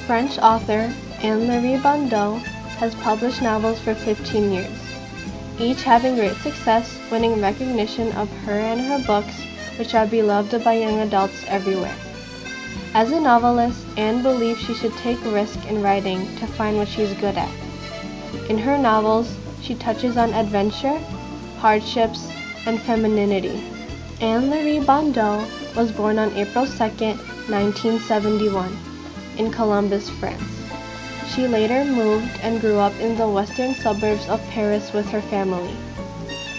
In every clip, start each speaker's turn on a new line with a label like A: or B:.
A: French author Anne-Laure Bondoux has published novels for 15 years, each having great success, winning recognition of her and her books, which are beloved by young adults everywhere. As a novelist, Anne believes she should take risk in writing to find what she's good at. In her novels, she touches on adventure, hardships, and femininity. Anne-Laure Bondoux was born on April 2, 1971, in Columbus, France. She later moved and grew up in the western suburbs of Paris with her family.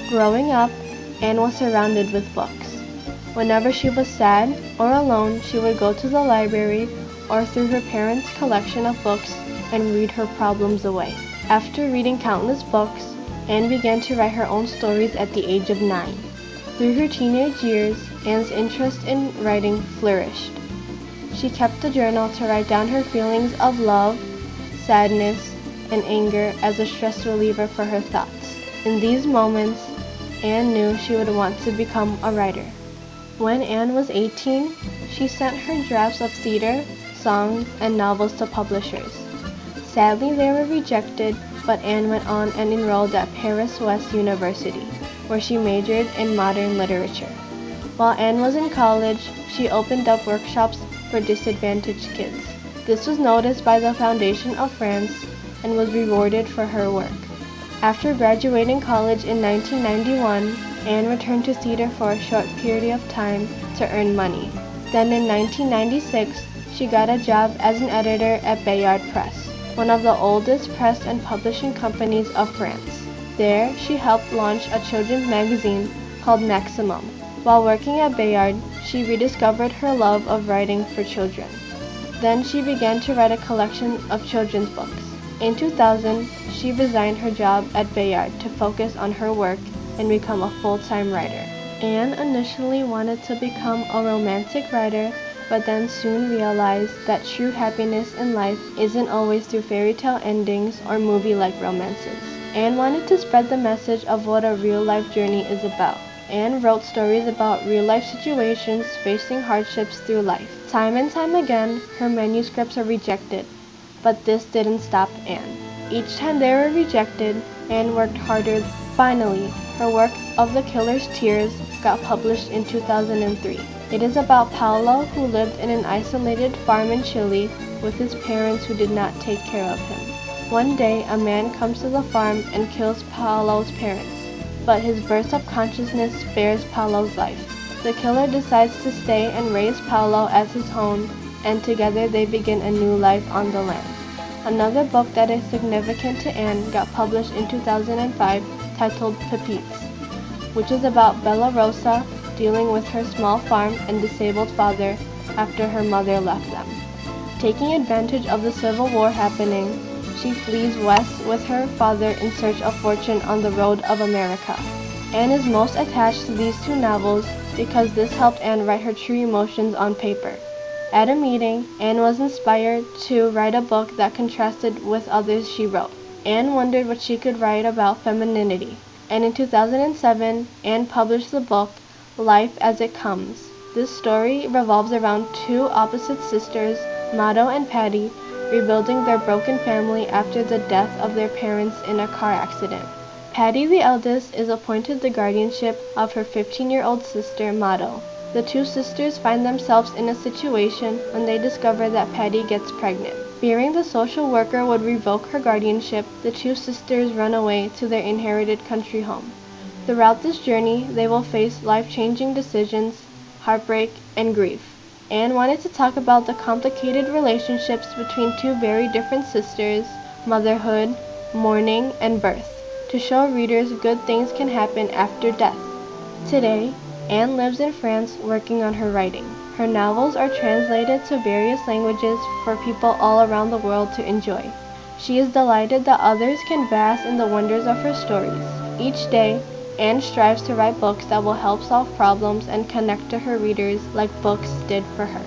A: Growing up, Anne was surrounded with books. Whenever she was sad or alone, she would go to the library or through her parents' collection of books and read her problems away. After reading countless books, Anne began to write her own stories at the age of 9. Through her teenage years, Anne's interest in writing flourished. She kept a journal to write down her feelings of love, sadness, and anger as a stress reliever for her thoughts. In these moments, Anne knew she would want to become a writer. When Anne was 18, she sent her drafts of theater, songs, and novels to publishers. Sadly, they were rejected, but Anne went on and enrolled at Paris West University, where she majored in modern literature. While Anne was in college, she opened up workshops for disadvantaged kids. This was noticed by the Foundation of France and was rewarded for her work. After graduating college in 1991, Anne returned to theater for a short period of time to earn money. Then in 1996, she got a job as an editor at Bayard Press, one of the oldest press and publishing companies of France. There, she helped launch a children's magazine called Maximum. While working at Bayard, she rediscovered her love of writing for children. Then she began to write a collection of children's books. In 2000, she resigned her job at Bayard to focus on her work and become a full-time writer. Anne initially wanted to become a romantic writer, but then soon realized that true happiness in life isn't always through fairy tale endings or movie-like romances. Anne wanted to spread the message of what a real-life journey is about. Anne wrote stories about real-life situations facing hardships through life. Time and time again, her manuscripts are rejected, but this didn't stop Anne. Each time they were rejected, Anne worked harder. Finally, her work of The Killer's Tears got published in 2003. It is about Paolo, who lived in an isolated farm in Chile with his parents who did not take care of him. One day, a man comes to the farm and kills Paolo's parents, but his burst of consciousness spares Paolo's life. The killer decides to stay and raise Paolo as his own, and together they begin a new life on the land. Another book that is significant to Anne got published in 2005 titled Pepites, which is about Bella Rosa dealing with her small farm and disabled father after her mother left them. Taking advantage of the Civil War happening, she flees west with her father in search of fortune on the road of America. Anne is most attached to these two novels because this helped Anne write her true emotions on paper. At a meeting, Anne was inspired to write a book that contrasted with others she wrote. Anne wondered what she could write about femininity, and in 2007, Anne published the book Life as It Comes. This story revolves around two opposite sisters, Mado and Patty, rebuilding their broken family after the death of their parents in a car accident. Patty, the eldest, is appointed the guardianship of her 15-year-old sister, Mado. The two sisters find themselves in a situation when they discover that Patty gets pregnant. Fearing the social worker would revoke her guardianship, the two sisters run away to their inherited country home. Throughout this journey, they will face life-changing decisions, heartbreak, and grief. Anne wanted to talk about the complicated relationships between two very different sisters, motherhood, mourning, and birth, to show readers good things can happen after death. Today, Anne lives in France working on her writing. Her novels are translated to various languages for people all around the world to enjoy. She is delighted that others can bask in the wonders of her stories. Each day, Anne strives to write books that will help solve problems and connect to her readers like books did for her.